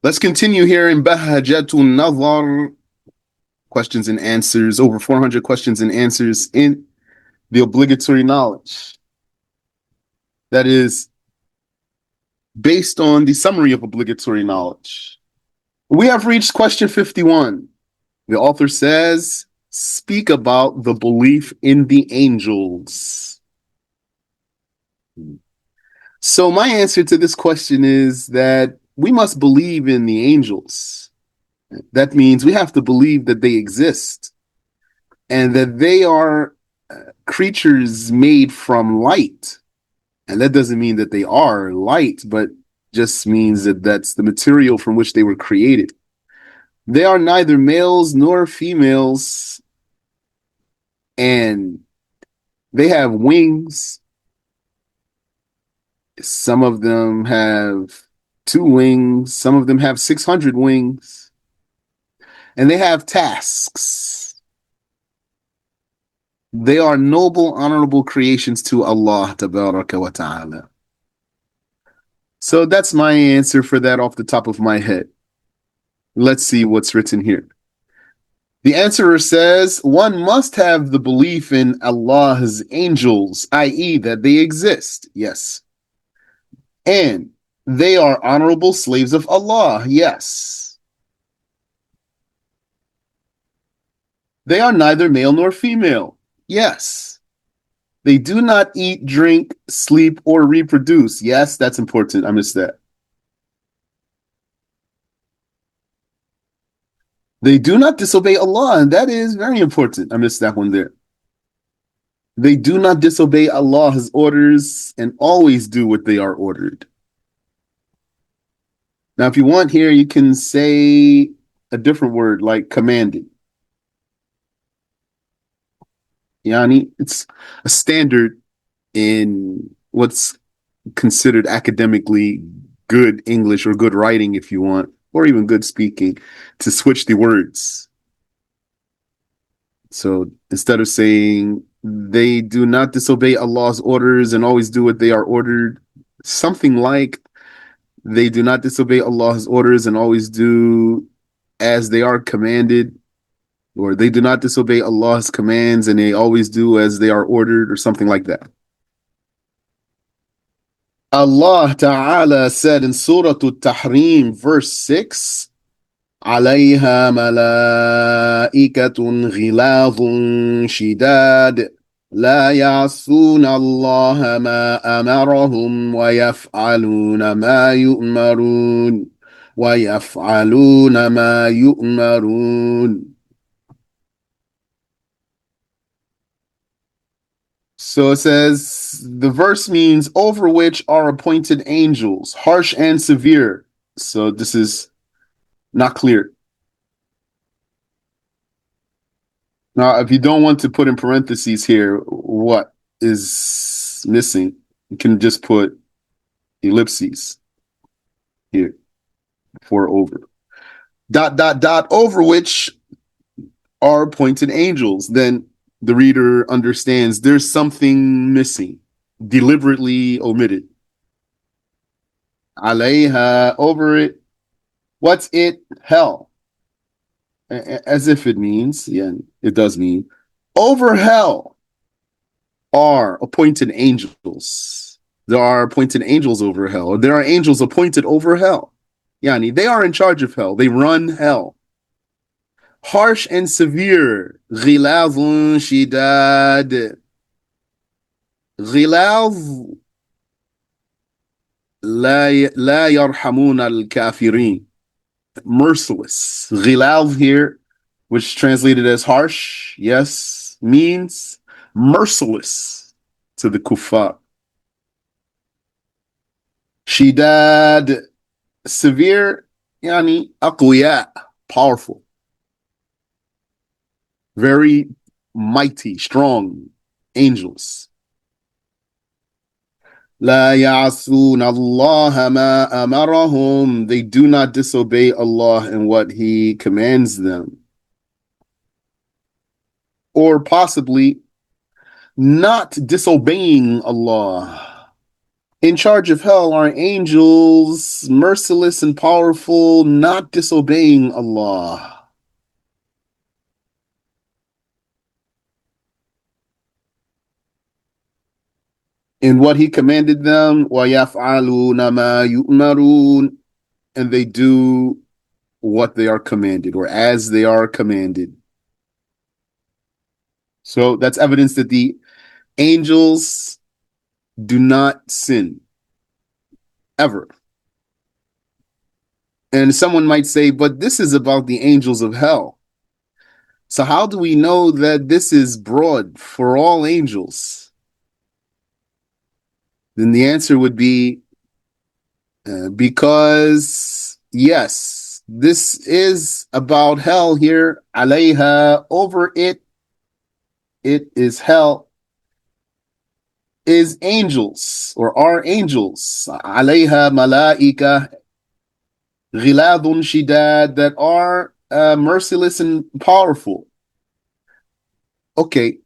Let's continue here in Bahjat An-NaDHar, questions and answers, over 400 questions and answers in the obligatory knowledge. That is based on the summary of obligatory knowledge. We have reached question 51. The author says, speak about the belief in the angels. So my answer to this question is that we must believe in the angels. That means we have to believe that they exist and that they are creatures made from light. And that doesn't mean that they are light, but just means that that's the material from which they were created. They are neither males nor females, and they have wings. Some of them have 2 wings, some of them have 600 wings, and they have tasks. They are noble, honorable creations to Allah Tabaraka wa Ta'ala. So that's my answer for that off the top of my head. Let's see what's written here. The answerer says, one must have the belief in Allah's angels, i.e., that they exist. Yes. And they are honorable slaves of Allah. Yes. They are neither male nor female. Yes. They do not eat, drink, sleep, or reproduce. Yes, that's important. I missed that. They do not disobey Allah, and that is very important. I missed that one there. They do not disobey Allah's orders and always do what they are ordered. Now, if you want here, you can say a different word like commanded. Yani, it's a standard in what's considered academically good English or good writing, if you want, or even good speaking, to switch the words. So instead of saying they do not disobey Allah's orders and always do what they are ordered, something like they do not disobey Allah's orders and always do as they are commanded, or they do not disobey Allah's commands and they always do as they are ordered, or something like that. Allah Ta'ala said in Surah At-Tahrim, verse 6, عليها ملائكة غلاظ شداد لا يعصون الله ما أمرهم ويفعلون ما يؤمرون. So it says, the verse means over which are appointed angels, harsh and severe. So this is not clear. Now, if you don't want to put in parentheses here what is missing, you can just put ellipses here for over. Dot, dot, dot, over which are appointed angels. Then the reader understands there's something missing, deliberately omitted. Alayha, over it. What's it? Hell. As if it means, yeah, it does mean, over hell are appointed angels. There are appointed angels over hell. There are angels appointed over hell. Yani, they are in charge of hell. They run hell. Harsh and severe. Ghilazun shidad. Ghilaz la yarhamun al-kafirin. Merciless. Ghilaz here, which translated as harsh, yes, means merciless to the kuffar. Shidad, severe, yani aqwiya, powerful. Very mighty, strong angels. لا يعصون الله ما أمرهم. They do not disobey Allah in what He commands them. Or possibly not disobeying Allah. In charge of hell are angels, merciless and powerful, not disobeying Allah. In what He commanded them, وَيَفْعَلُونَ مَا يُؤْمَرُونَ, and they do what they are commanded, or as they are commanded. So that's evidence that the angels do not sin, ever. And someone might say, but this is about the angels of hell. So how do we know that this is broad for all angels? Then the answer would be because, yes, this is about hell here. Alayha, over it, it is hell, is angels or are angels. Alayha malaika, ghiladun shidad, that are merciless and powerful. Okay,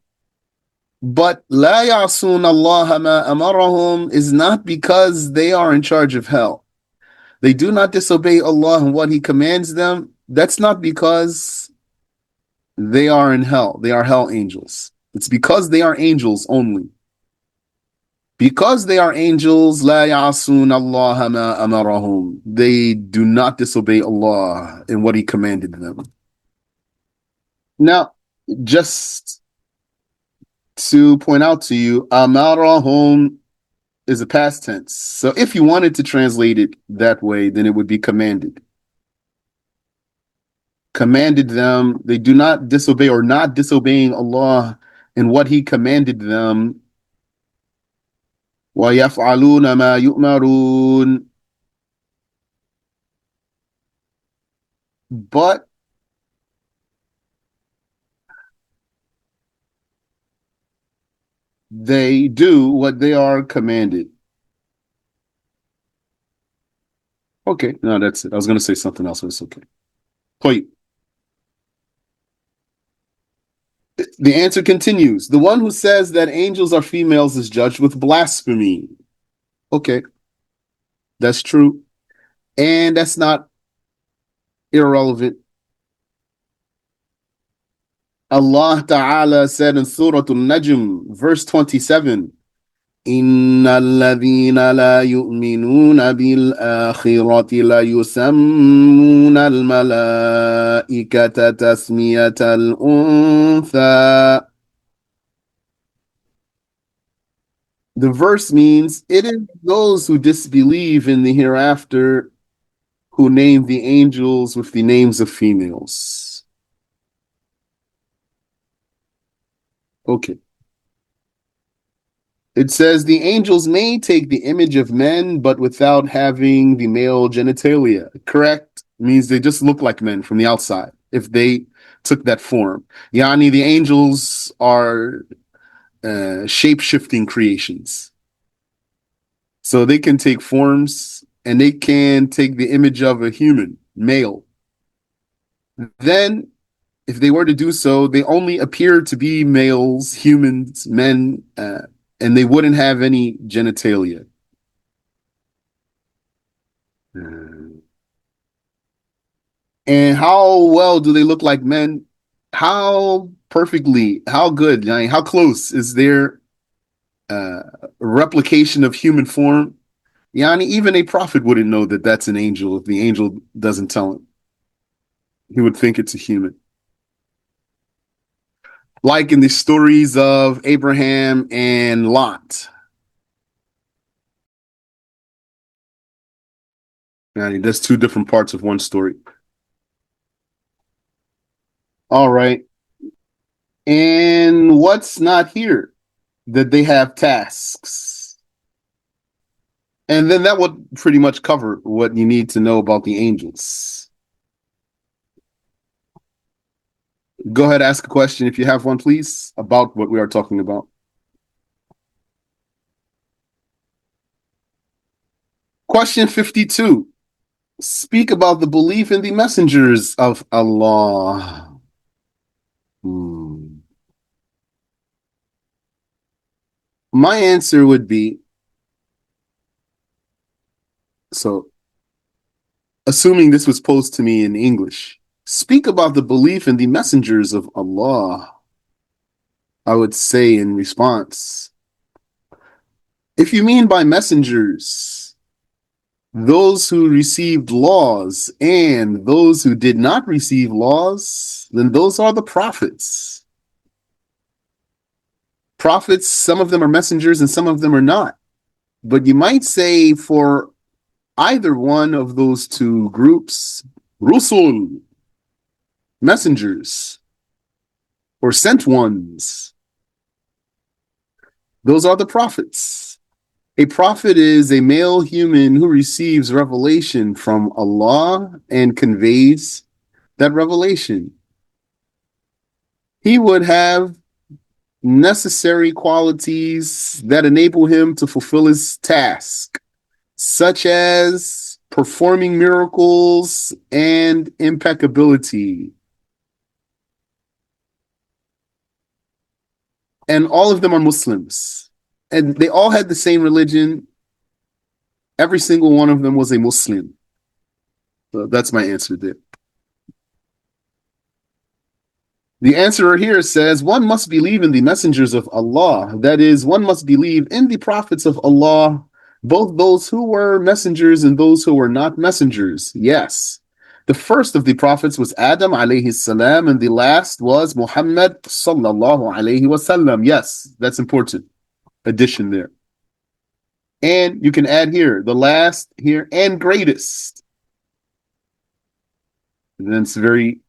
but la ya'sun Allah ma amarahum is not because they are in charge of hell. They do not disobey Allah and what He commands them. That's not because they are in hell. They are hell angels. It's because they are angels only. Because they are angels, la ya'sun Allah ma amarahum. They do not disobey Allah in what He commanded them. Now, just to point out to you, amarahum is a past tense. So if you wanted to translate it that way, then it would be commanded. Commanded them. They do not disobey or not disobeying Allah in what He commanded them. وَيَفْعَلُونَ مَا يُؤْمَرُونَ. But they do what they are commanded. Okay, no, that's it. I was going to say something else, but it's okay. Wait. The answer continues. The one who says that angels are females is judged with blasphemy. Okay, that's true. And that's not irrelevant. Allah Ta'ala said in Surah Al-Najm, verse 27, إن الذين لا يؤمنون بالآخرة لا يسمون الملائكة تسمية الأنثى. The verse means it is those who disbelieve in the hereafter who name the angels with the names of females. Okay. It says the angels may take the image of men, but without having the male genitalia. Correct? Means they just look like men from the outside if they took that form. Yani, the angels are shape-shifting creations. So they can take forms and they can take the image of a human, male. Then, if they were to do so, they only appear to be males, humans, men, and they wouldn't have any genitalia. And how well do they look like men? How perfectly, how good, I mean, how close is their uh, replication of human form? Yani, even a prophet wouldn't know that that's an angel if the angel doesn't tell him. He would think it's a human. Like in the stories of Abraham and Lot. Yani, that's two different parts of one story. All right. And what's not here? That they have tasks. And then that would pretty much cover what you need to know about the angels. Go ahead, ask a question if you have one, please, about what we are talking about. Question 52. Speak about the belief in the messengers of Allah. Hmm. My answer would be So, assuming this was posed to me in English, speak about the belief in the messengers of Allah. I would say in response, if you mean by messengers those who received laws and those who did not receive laws, then those are the prophets. Prophets, some of them are messengers and some of them are not. But you might say for either one of those two groups, rusul, messengers, or sent ones, those are the prophets. A prophet is a male human who receives revelation from Allah and conveys that revelation. He would have necessary qualities that enable him to fulfill his task, such as performing miracles and impeccability. And all of them are Muslims. And they all had the same religion. Every single one of them was a Muslim. So that's my answer there. The answerer here says, one must believe in the messengers of Allah. That is, one must believe in the prophets of Allah, both those who were messengers and those who were not messengers. Yes. The first of the prophets was Adam alayhi salam, and the last was Muhammad sallallahu alayhi wasallam. Yes, that's important. Addition there. And you can add here, the last here, and greatest. And then it's very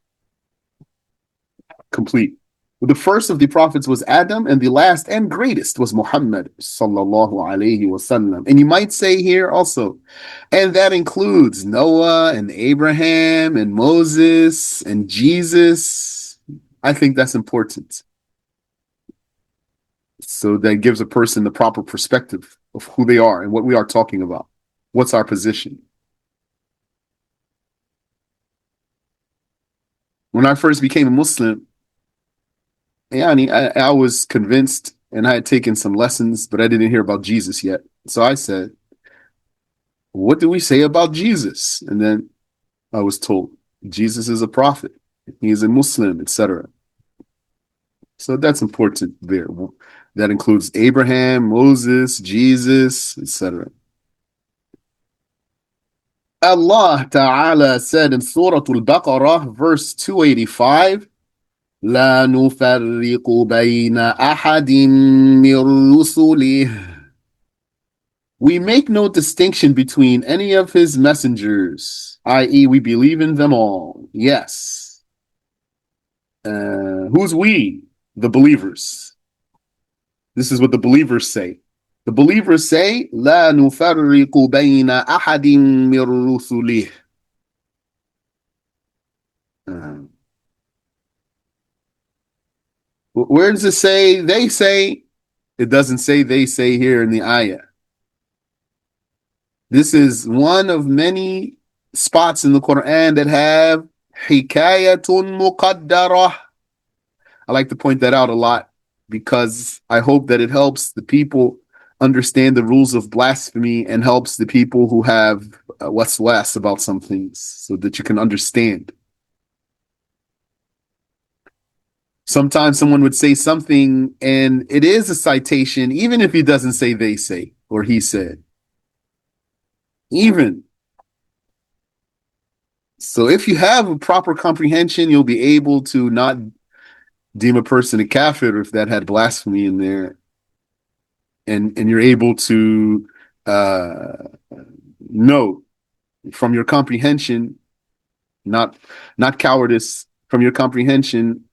complete. The first of the prophets was Adam, and the last and greatest was Muhammad sallallahu alayhi wasallam. And you might say here also, and that includes Noah and Abraham and Moses and Jesus. I think that's important. So that gives a person the proper perspective of who they are and what we are talking about. What's our position? When I first became a Muslim, I was convinced and I had taken some lessons, but I didn't hear about Jesus yet. So I said, what do we say about Jesus? And then I was told, Jesus is a prophet. He is a Muslim, etc. So that's important there. That includes Abraham, Moses, Jesus, etc. Allah Ta'ala said in Surah Al-Baqarah, verse 285, لا نفرق بين أحد من رسله. We make no distinction between any of his messengers, i.e., we believe in them all. Yes. Who's we? The believers. This is what the believers say. The believers say, لا نفرق بين أحد من رسله. Where does it say they say? It doesn't say they say here in the ayah. This is one of many spots in the Quran that have hikayatun muqaddarah. I like to point that out a lot because I hope that it helps the people understand the rules of blasphemy and helps the people who have waswas about some things so that you can understand. Sometimes someone would say something and it is a citation, even if he doesn't say they say or he said. Even. So if you have a proper comprehension, you'll be able to not deem a person a kafir if that had blasphemy in there. And you're able to know from your comprehension, not cowardice, from your comprehension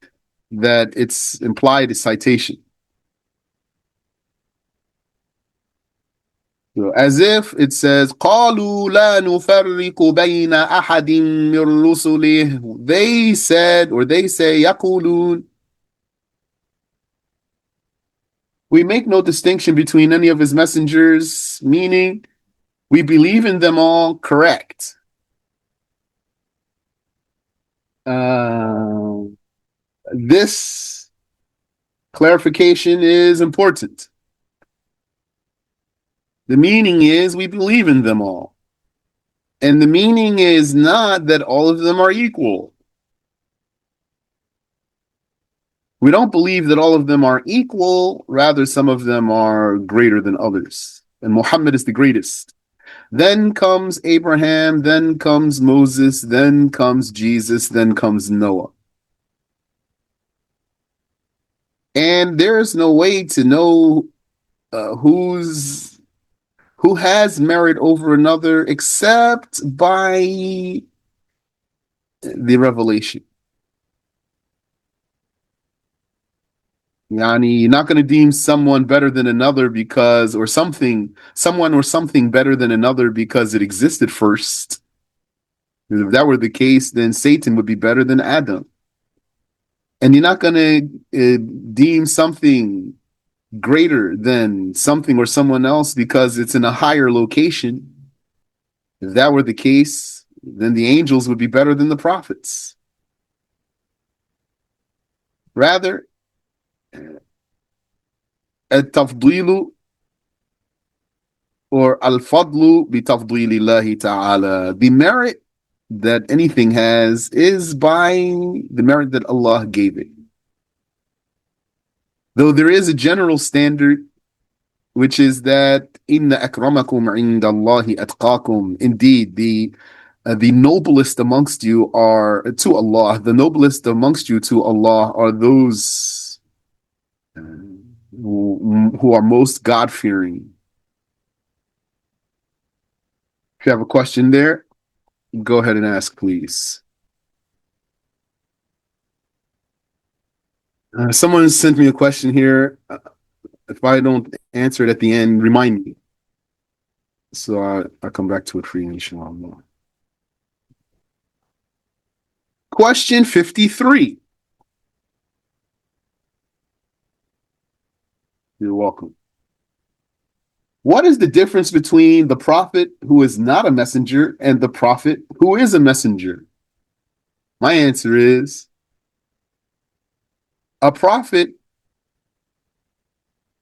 that it's implied as citation. So as if it says, قَالُوا لَا نُفَرِّقُ بَيْنَ أَحَدٍ مِّن رُّسُلِهِ. They said, or they say, يَقُولُونَ. We make no distinction between any of his messengers, meaning we believe in them all, correct. This clarification is important. The meaning is we believe in them all. And the meaning is not that all of them are equal. We don't believe that all of them are equal. Rather, some of them are greater than others. And Muhammad is the greatest. Then comes Abraham, then comes Moses, then comes Jesus, then comes Noah. And there's no way to know who has merit over another except by the revelation. Yani, you're not going to deem someone better than another because, or something, someone or something better than another because it existed first. If that were the case, then Satan would be better than Adam. And you're not going to deem something greater than something or someone else because it's in a higher location. If that were the case, then the angels would be better than the prophets. Rather, التفضيل or al-fadlu bi tafdilillahi ta'ala. The merit that anything has is by the merit that Allah gave it. Though there is a general standard, which is that inna akramakum indallahi atqakum. Indeed, the noblest amongst you are to Allah. The noblest amongst you to Allah are those who are most God-fearing. If you have a question there, go ahead and ask, please. Someone sent me a question here. If I don't answer it at the end, remind me. So I'll come back to it for you, inshallah. Question 53. You're welcome. What is the difference between the prophet who is not a messenger and the prophet who is a messenger? My answer is a prophet,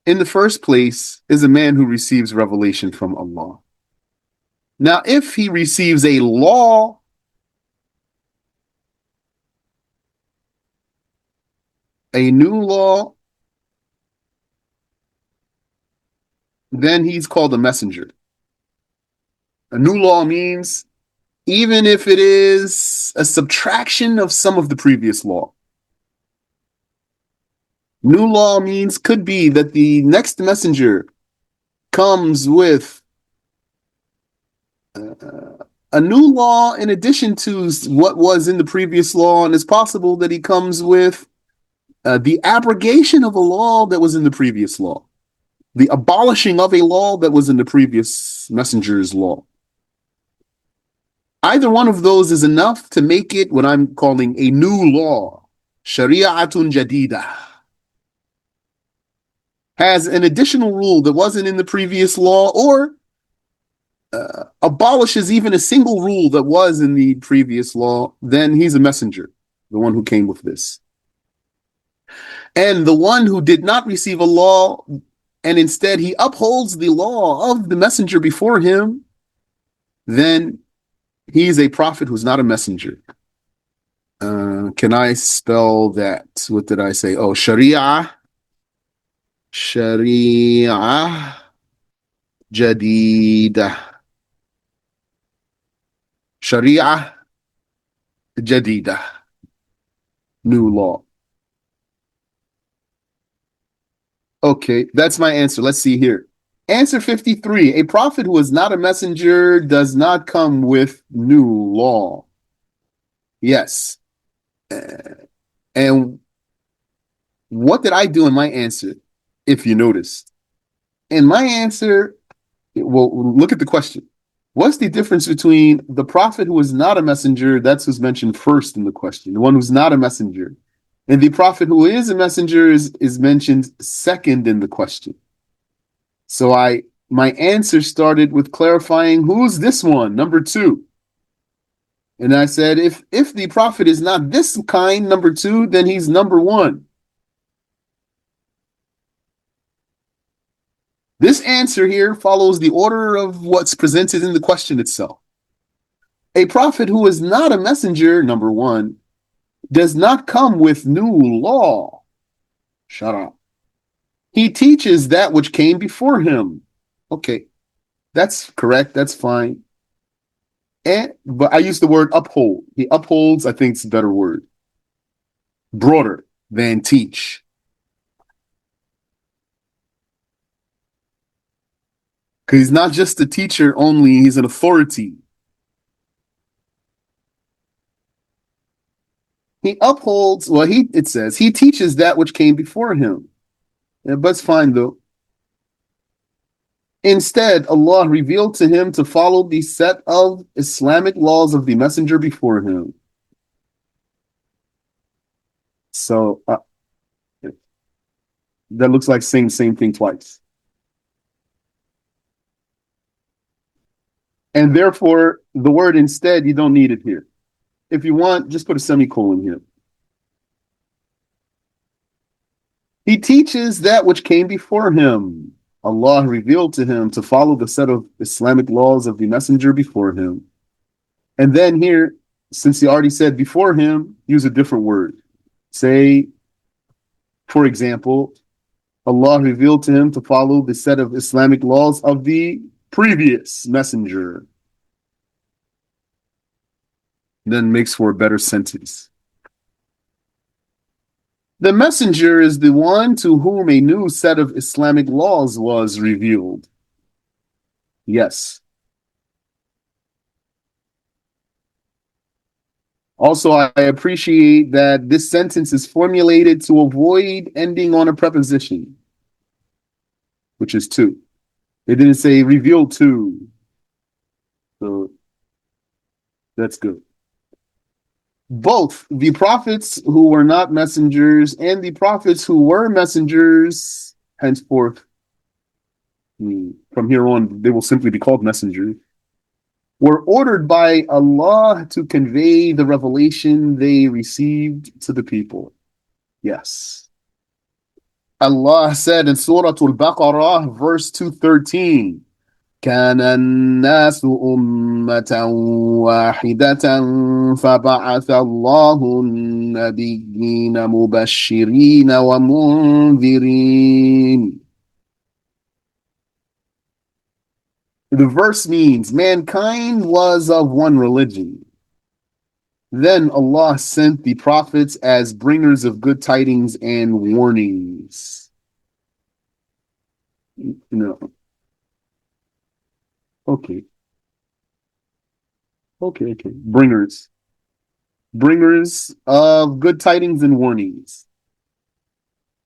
in the first place, is a man who receives revelation from Allah. Now, if he receives a law, a new law, then he's called a messenger. A new law means even if it is a subtraction of some of the previous law. New law means could be that the next messenger comes with a new law in addition to what was in the previous law, and it's possible that he comes with the abrogation of a law that was in the previous law, the abolishing of a law that was in the previous messenger's law. Either one of those is enough to make it what I'm calling a new law. Shari'atun jadida. Has an additional rule that wasn't in the previous law, or abolishes even a single rule that was in the previous law, then he's a messenger, the one who came with this. And the one who did not receive a law, and instead he upholds the law of the messenger before him, then he's a prophet who's not a messenger. Can I spell that? What did I say? Oh, Sharia. Sharia Jadida. Sharia Jadida. New law. Okay, that's my answer. Let's see here. Answer 53. A prophet who is not a messenger does not come with new law. Yes. And what did I do in my answer, if you noticed? In my answer, well, look at the question. What's the difference between the prophet who is not a messenger, that's who's mentioned first in the question, the one who's not a messenger, and the prophet who is a messenger is mentioned second in the question? So my answer started with clarifying who's this one, number two. And I said, if the prophet is not this kind, number two, then he's number one. This answer here follows the order of what's presented in the question itself. A prophet who is not a messenger, number one, does not come with new law. Shut up. He teaches that which came before him. Okay, that's correct. That's fine. But I use the word uphold. He upholds, I think it's a better word. Broader than teach. Because he's not just a teacher only, he's an authority. He upholds, well, it says, he teaches that which came before him. Yeah, but it's fine though. Instead, Allah revealed to him to follow the set of Islamic laws of the messenger before him. So that looks like saying the same thing twice. And therefore, the word instead, you don't need it here. If you want, just put a semicolon here. He teaches that which came before him. Allah revealed to him to follow the set of Islamic laws of the messenger before him. And then here, since he already said before him, use a different word. Say, for example, Allah revealed to him to follow the set of Islamic laws of the previous messenger. Then makes for a better sentence. The messenger is the one to whom a new set of Islamic laws was revealed. Yes. Also, I appreciate that this sentence is formulated to avoid ending on a preposition, which is to. It didn't say revealed to. So that's good. Both the prophets who were not messengers and the prophets who were messengers, henceforth, from here on, they will simply be called messengers, were ordered by Allah to convey the revelation they received to the people. Yes. Allah said in Surah Al-Baqarah, verse 213, كان الناس أمة واحدة فبعث الله النبيين مبشرين ومنذرين. The verse means mankind was of one religion. Then Allah sent the prophets as bringers of good tidings and warnings. No. Okay. Bringers of good tidings and warnings.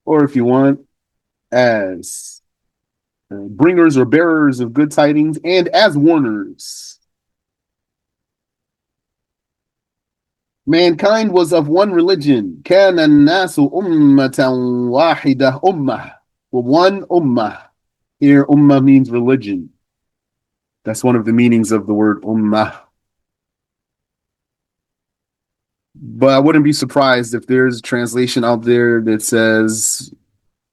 Or if you want, as bringers or bearers of good tidings and as warners. Mankind was of one religion. كان الناس أمة واحدة ummah. Well, one ummah. Here, ummah means religion. That's one of the meanings of the word ummah. But I wouldn't be surprised if there's a translation out there that says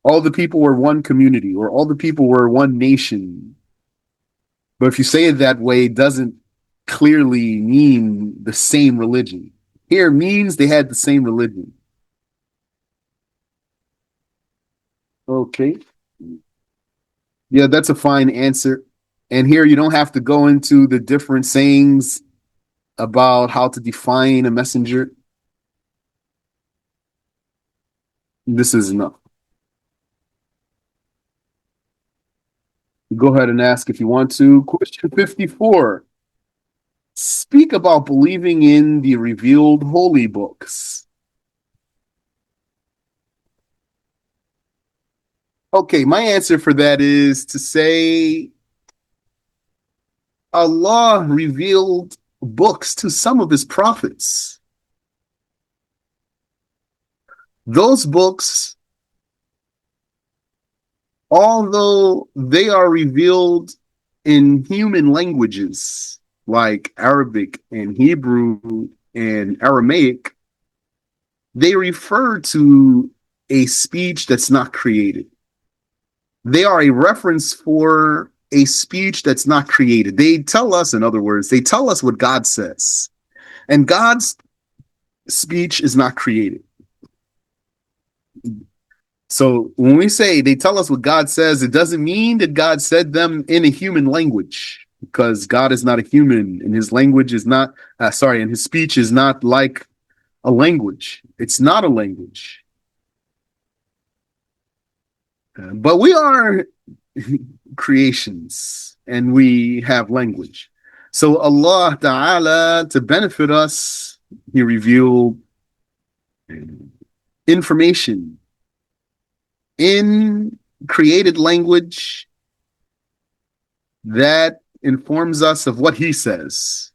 all the people were one community or all the people were one nation. But if you say it that way, it doesn't clearly mean the same religion. Here means they had the same religion. Okay. Yeah, that's a fine answer. And here you don't have to go into the different sayings about how to define a messenger. This is enough. Go ahead and ask if you want to. Question 54. Speak about believing in the revealed holy books. Okay, my answer for that is to say Allah revealed books to some of his prophets. Those books, although they are revealed in human languages like Arabic and Hebrew and Aramaic, they refer to a speech that's not created. They are a reference for a speech that's not created. They tell us, in other words, they tell us what God says. And God's speech is not created. So when we say they tell us what God says, it doesn't mean that God said them in a human language, because God is not a human, and his language is not, and his speech is not like a language. It's not a language. But we are creations, and we have language. So Allah Ta'ala, to benefit us, he revealed information in created language that informs us of what he says.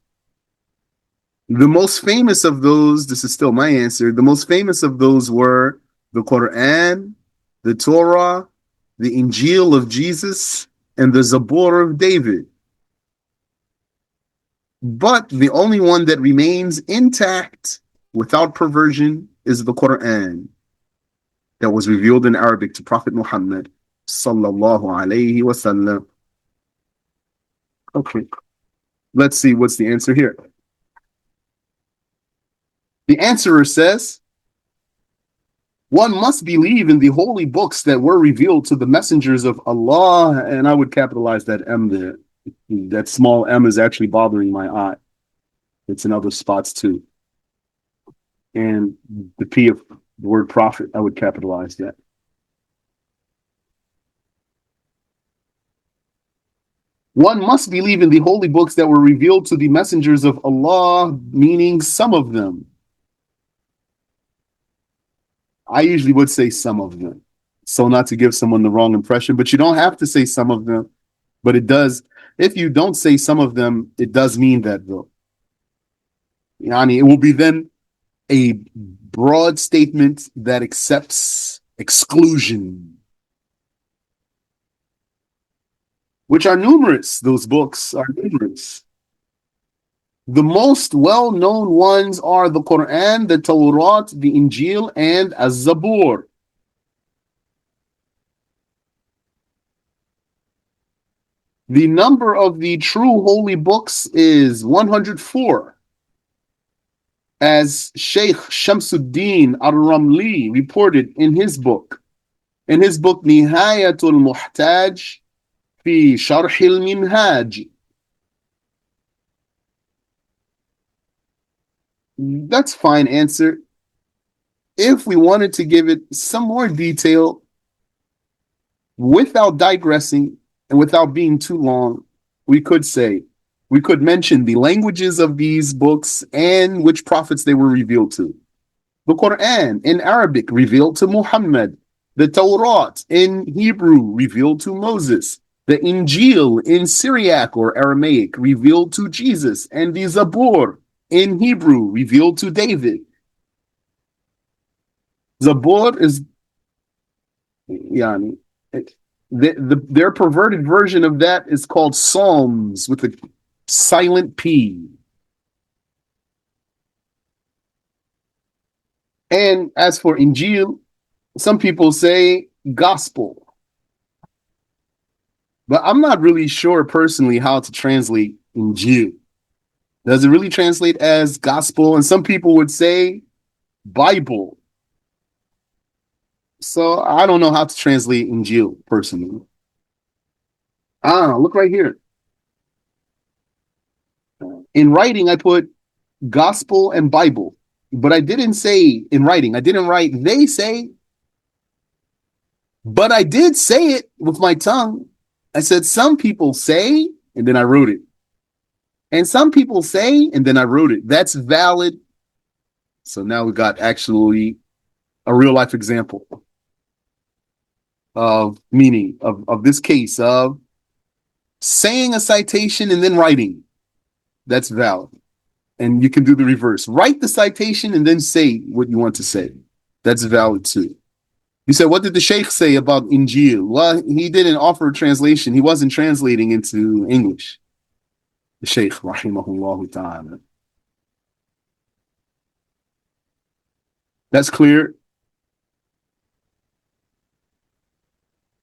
The most famous of those, this is still my answer, the most famous of those were the Quran, the Torah, the Injil of Jesus, and the Zabur of David. But the only one that remains intact without perversion is the Quran, that was revealed in Arabic to Prophet Muhammad sallallahu alayhi wasallam. Okay, let's see what's the answer here. The answerer says, one must believe in the holy books that were revealed to the messengers of Allah, and I would capitalize that M there. That small M is actually bothering my eye. It's in other spots too. And the P of the word prophet, I would capitalize that. One must believe in the holy books that were revealed to the messengers of Allah, meaning some of them. I usually would say some of them, so not to give someone the wrong impression, but you don't have to say some of them. But it does, if you don't say some of them, it does mean that though. Yani, it will be then a broad statement that accepts exclusion, which are numerous. Those books are numerous. The most well-known ones are the Quran, the Torah, the Injil, and Az-Zabur. The number of the true holy books is 104. As Sheikh Shamsuddin al-Ramli reported in his book Nihayatul Muhtaj fi Sharh al-Minhaj. That's fine answer. If we wanted to give it some more detail without digressing and without being too long, we could mention the languages of these books and which prophets they were revealed to. The Quran in Arabic revealed to Muhammad, the Torah in Hebrew revealed to Moses, the Injil in Syriac or Aramaic revealed to Jesus, and the Zabur in Hebrew revealed to David. Zabur is yani, their perverted version of that is called Psalms with a silent P. And as for Injil, some people say gospel. But I'm not really sure personally how to translate Injil. Does it really translate as gospel? And some people would say Bible. So I don't know how to translate Injil personally. Look right here. In writing, I put gospel and Bible, but I didn't say in writing. I didn't write they say, but I did say it with my tongue. I said some people say, and then I wrote it. And some people say, and then I wrote it. That's valid. So now we got actually a real life example of meaning of this case of saying a citation and then writing. That's valid. And you can do the reverse. Write the citation and then say what you want to say. That's valid too. You said, what did the Sheikh say about Injil? Well, he didn't offer a translation. He wasn't translating into English. The Sheikh, rahimahullah ta'ala. That's clear.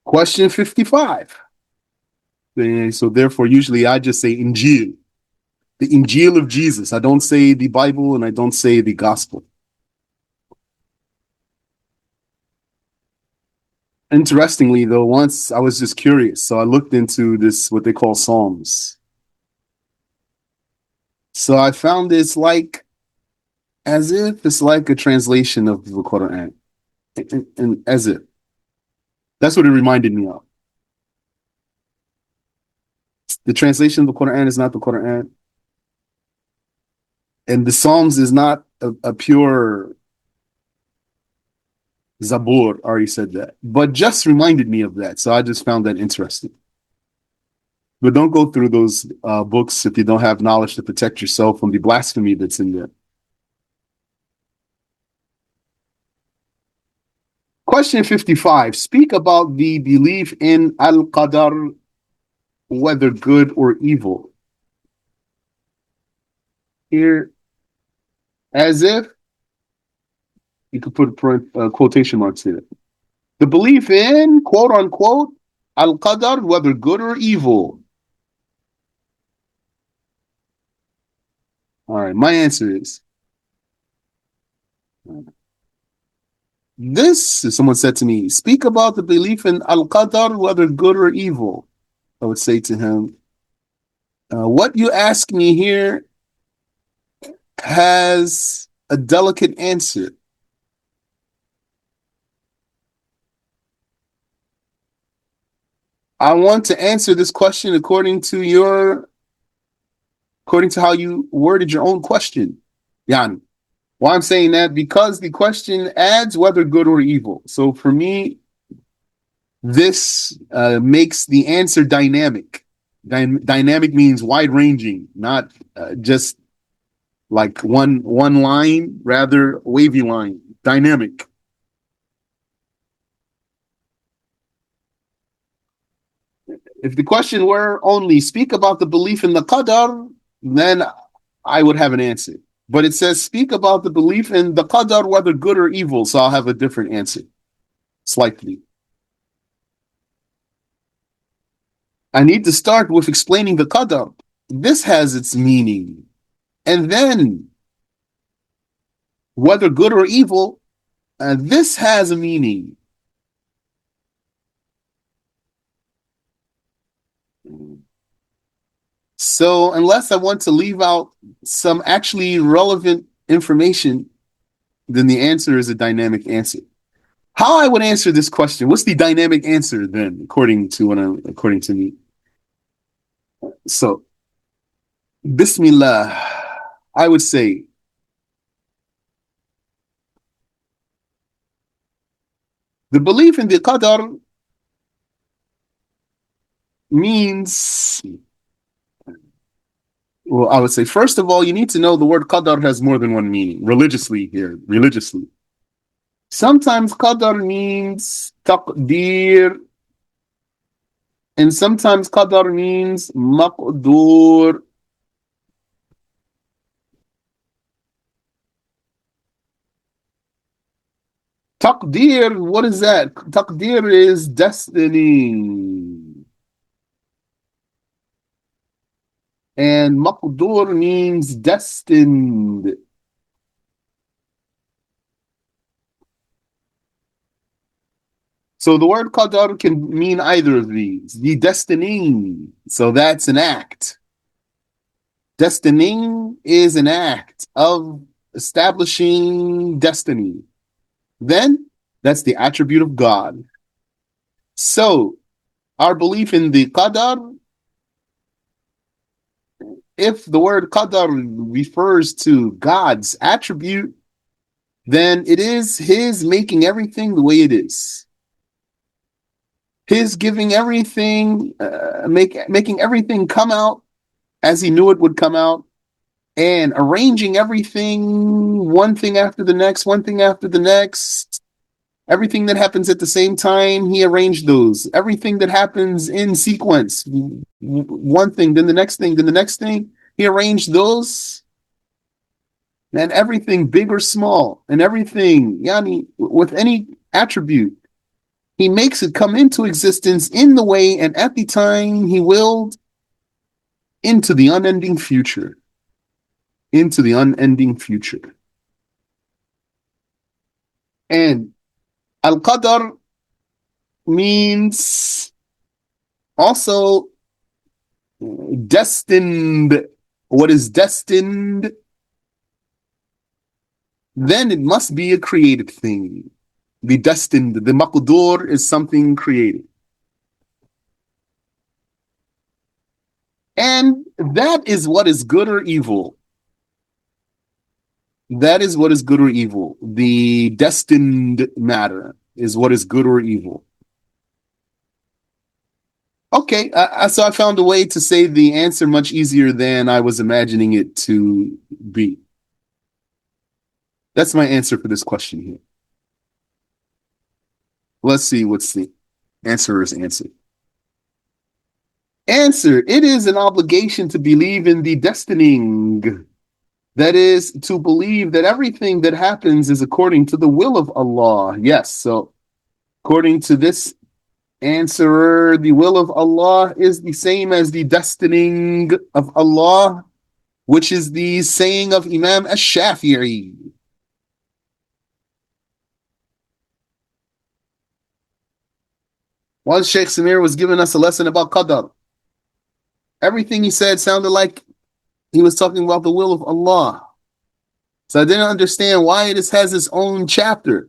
Question 55. So therefore, usually I just say Injil, the Injil of Jesus. I don't say the Bible and I don't say the gospel. Interestingly, though, once I was just curious, so I looked into this, what they call Psalms. So I found it's like, as if it's like a translation of the Quran. And as if. That's what it reminded me of. The translation of the Quran is not the Quran. And the Psalms is not a pure Zabur, already said that. But just reminded me of that. So I just found that interesting. But don't go through those books if you don't have knowledge to protect yourself from the blasphemy that's in there. Question 55. Speak about the belief in Al-Qadar, whether good or evil. Here, as if you could put quotation marks in it. The belief in, quote unquote, Al-Qadar, whether good or evil. All right, my answer is this. If someone said to me, speak about the belief in Al-Qadar, whether good or evil, I would say to him, what you ask me here has a delicate answer. I want to answer this question according to how you worded your own question. Yani. Why I'm saying that? Because the question adds whether good or evil. So for me, this makes the answer dynamic. Dynamic means wide ranging, not just like one line, rather wavy line. Dynamic. If the question were only speak about the belief in the qadar, then I would have an answer. But it says speak about the belief in the qadar, whether good or evil. So I'll have a different answer, slightly. I need to start with explaining the qadar. This has its meaning. And then, whether good or evil, this has a meaning. So, unless I want to leave out some actually relevant information, then the answer is a dynamic answer. How I would answer this question? What's the dynamic answer then, according to me? So, Bismillah, I would say the belief in the qadar means, well, I would say, first of all, you need to know the word qadar has more than one meaning, religiously. Sometimes qadar means taqdeer, and sometimes qadar means maqdur. Taqdeer, what is that? Taqdeer is destiny. And maqdur means destined. So the word qadar can mean either of these. The destining, so that's an act. Destining is an act of establishing destiny. Then that's the attribute of God. So our belief in the qadar, if the word qadar refers to God's attribute, then it is his making everything the way it is. His giving everything, making everything come out as he knew it would come out, and arranging everything, one thing after the next, one thing after the next. Everything that happens at the same time, he arranged those. Everything that happens in sequence, one thing, then the next thing, then the next thing, he arranged those. And everything, big or small, and everything, yani, with any attribute, He makes it come into existence in the way and at the time he willed into the unending future. Into the unending future. And al-qadar means also destined. What is destined? Then it must be a created thing. The destined, the maqdur is something created. And that is what is good or evil. That is what is good or evil. The destined matter is what is good or evil. Okay, so I found a way to say the answer much easier than I was imagining it to be. That's my answer for this question here. Let's see what's the answerer's answer. Answer, it is an obligation to believe in the destining. That is, to believe that everything that happens is according to the will of Allah. Yes, so according to this answerer, the will of Allah is the same as the destining of Allah, which is the saying of Imam Ash-Shafi'i. Once Sheikh Samir was giving us a lesson about qadar. Everything he said sounded like he was talking about the will of Allah. So I didn't understand why it has its own chapter.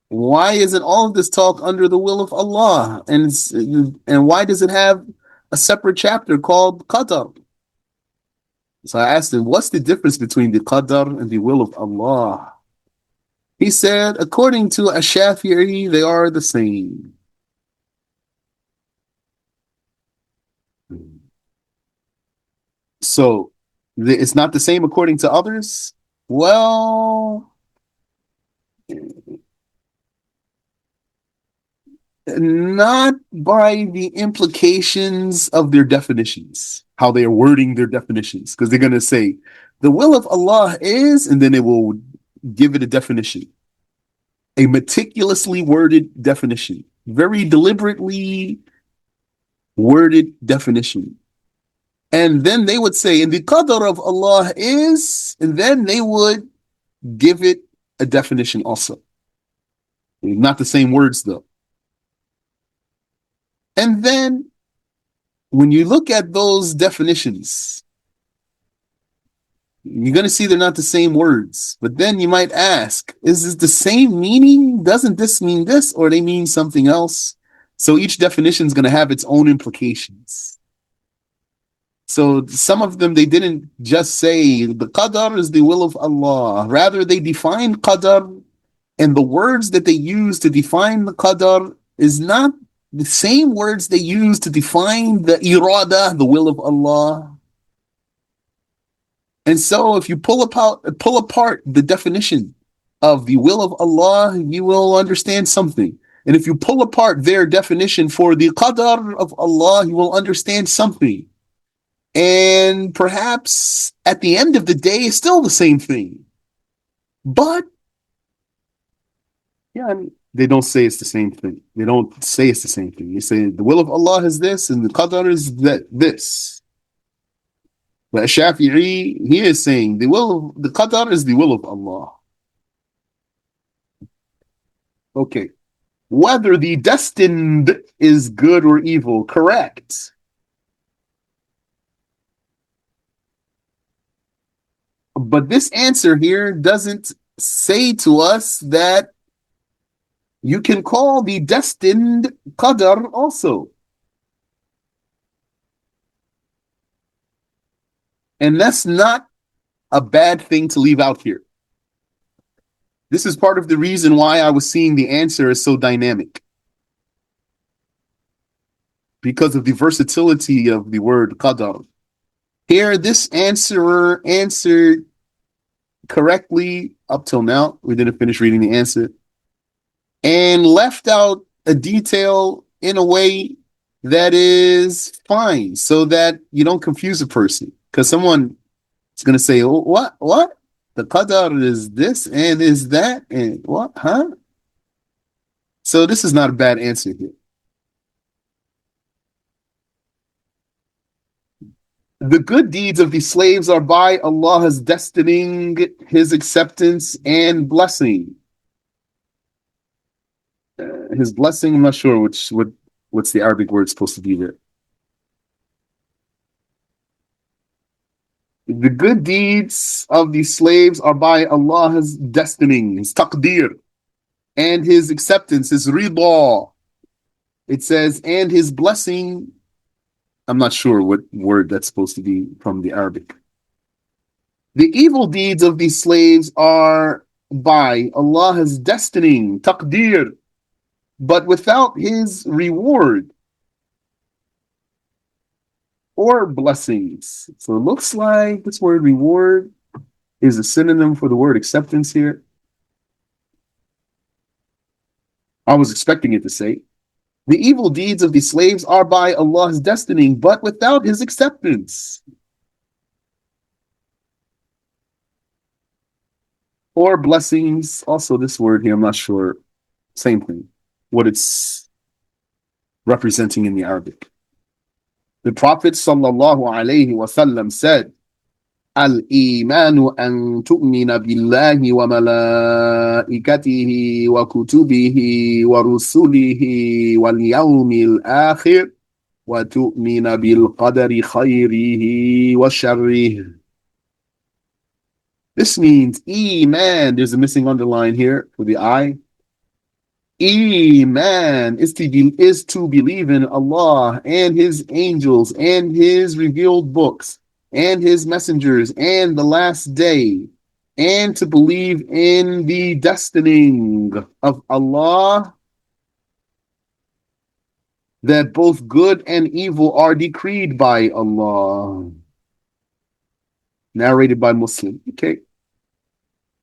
Why isn't all of this talk under the will of Allah? And why does it have a separate chapter called qadar? So I asked him, what's the difference between the qadar and the will of Allah? He said, according to Ash-Shafi'i, they are the same. So it's not the same according to others? Well, not by the implications of their definitions, how they are wording their definitions, because they're going to say, the will of Allah is, and then it will give it a definition, a meticulously worded definition, very deliberately worded definition. And then they would say, and the qadr of Allah is, and then they would give it a definition also. Not the same words though. And then when you look at those definitions, you're going to see they're not the same words. But then you might ask, is this the same meaning? Doesn't this mean this? Or they mean something else? So each definition is going to have its own implications. So some of them, they didn't just say the qadar is the will of Allah. Rather, they defined qadar, and the words that they use to define the qadar is not the same words they use to define the irada, the will of Allah. And so if you pull apart the definition of the will of Allah, you will understand something. And if you pull apart their definition for the qadar of Allah, you will understand something. And perhaps at the end of the day, it's still the same thing. But, yeah, I mean, they don't say it's the same thing. They don't say it's the same thing. They say the will of Allah is this and the qadar is this. But Shafi'i, he is saying the qadar is the will of Allah. Okay. Whether the destined is good or evil, correct. But this answer here doesn't say to us that you can call the destined qadar also. And that's not a bad thing to leave out here. This is part of the reason why I was seeing the answer as so dynamic. Because of the versatility of the word qadar. Here, this answerer answered correctly up till now. We didn't finish reading the answer. And left out a detail in a way that is fine so that you don't confuse a person. Because someone is going to say, oh, what? The qadar is this and is that and what? Huh? So this is not a bad answer here. The good deeds of these slaves are by Allah's destining, His acceptance and blessing. His blessing, I'm not sure what's the Arabic word supposed to be there. The good deeds of these slaves are by Allah's destining, His taqdeer, and His acceptance, His rida. It says, and His blessing. I'm not sure what word that's supposed to be from the Arabic. The evil deeds of these slaves are by Allah's destining, taqdeer, but without His reward or blessings. So it looks like this word reward is a synonym for the word acceptance here. I was expecting it to say, the evil deeds of the slaves are by Allah's destining, but without His acceptance or blessings. Also, this word here, I'm not sure. Same thing. What it's representing in the Arabic. The Prophet sallallahu alaihi wasallam said, الإيمان أن تؤمن بالله وملائكته وكتبه ورسله واليوم الآخر وتؤمن بالقدر خيره وشره. This means Iman. There's a missing underline here for the I. Iman is to believe in Allah and His angels and His revealed books and His messengers and the last day, and to believe in the destining of Allah, that both good and evil are decreed by Allah. Narrated by Muslim. Okay.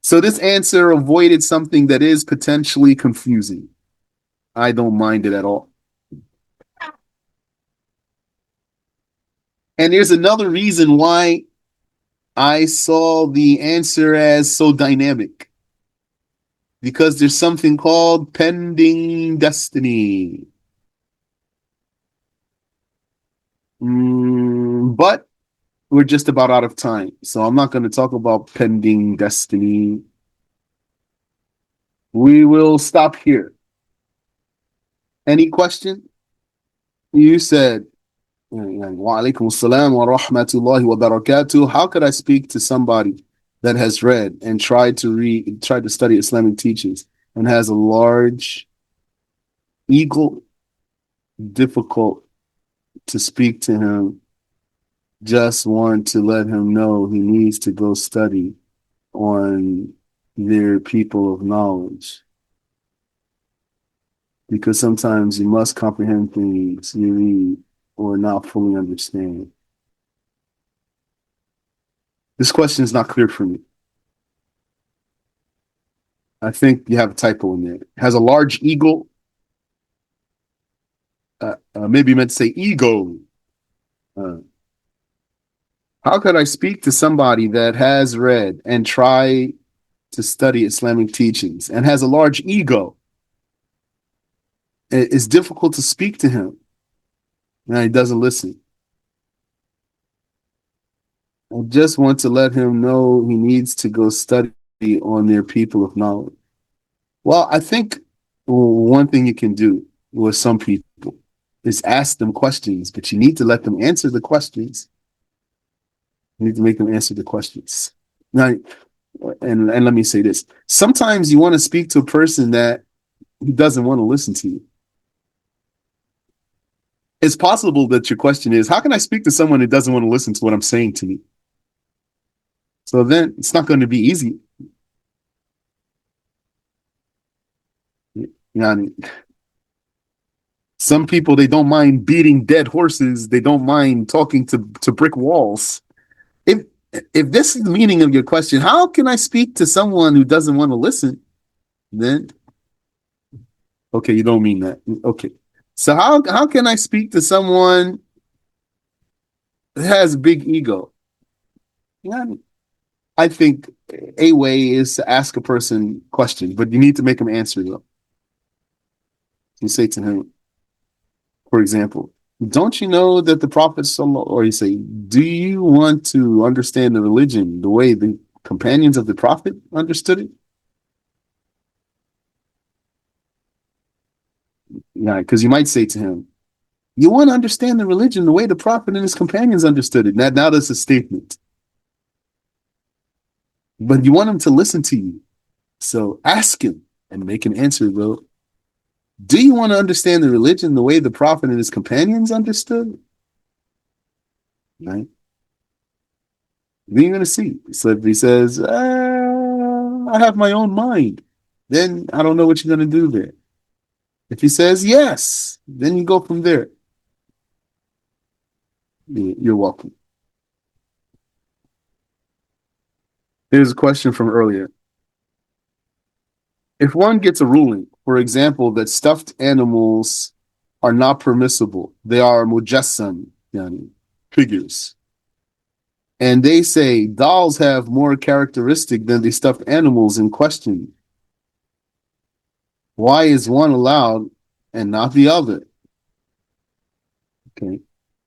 So this answer avoided something that is potentially confusing. I don't mind it at all. And there's another reason why I saw the answer as so dynamic. Because there's something called pending destiny. But we're just about out of time. So I'm not going to talk about pending destiny. We will stop here. Any question? You said, wa alaikum assalam wa rahmatullahi wa barakatuh. How could I speak to somebody that has read and tried to study Islamic teachings and has a large ego? Difficult to speak to him. Just want to let him know he needs to go study on their people of knowledge. Because sometimes you must comprehend things you read or not fully understand. This question is not clear for me. I think you have a typo in there. It has a large ego. Maybe you meant to say ego. How could I speak to somebody that has read and try to study Islamic teachings and has a large ego? It's difficult to speak to him. And he doesn't listen. I just want to let him know he needs to go study on their people of knowledge. Well, I think one thing you can do with some people is ask them questions, but you need to let them answer the questions. You need to make them answer the questions. Now, and let me say this. Sometimes you want to speak to a person that doesn't want to listen to you. It's possible that your question is, how can I speak to someone who doesn't want to listen to what I'm saying to me? So then it's not going to be easy. Some people, they don't mind beating dead horses. They don't mind talking to brick walls. If this is the meaning of your question, how can I speak to someone who doesn't want to listen? Then, okay, you don't mean that. Okay. So how can I speak to someone that has a big ego? Yeah, I think a way is to ask a person questions, but you need to make them answer them. You say to him, for example, don't you know that the Prophet, or you say, do you want to understand the religion the way the companions of the Prophet understood it? Yeah, because you might say to him, you want to understand the religion the way the Prophet and his companions understood it. Now that's a statement, but you want him to listen to you. So ask him and make an answer, bro. Do you want to understand the religion the way the Prophet and his companions understood? Right? Then you're going to see. So if he says, I have my own mind, then I don't know what you're going to do there. If he says yes, then you go from there. You're welcome. Here's a question from earlier. If one gets a ruling, for example, that stuffed animals are not permissible, they are mujassam, yani, figures, and they say dolls have more characteristic than the stuffed animals in question, why is one allowed and not the other? Okay,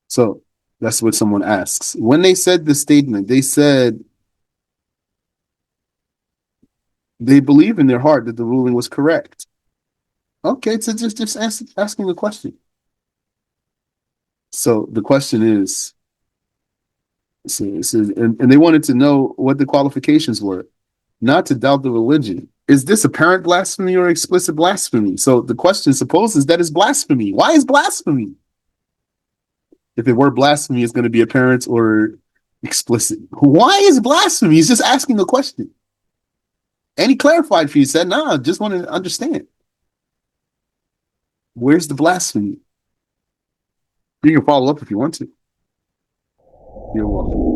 so that's what someone asks. When they said this statement, they said they believe in their heart that the ruling was correct. Okay, so just asking the question. So the question is, and they wanted to know what the qualifications were, not to doubt the religion. Is this apparent blasphemy or explicit blasphemy? So the question supposes that is blasphemy. Why is blasphemy? If it were blasphemy, it's going to be apparent or explicit. Why is blasphemy? He's just asking a question. And he clarified for you, said, nah, just want to understand. Where's the blasphemy? You can follow up if you want to. You're welcome.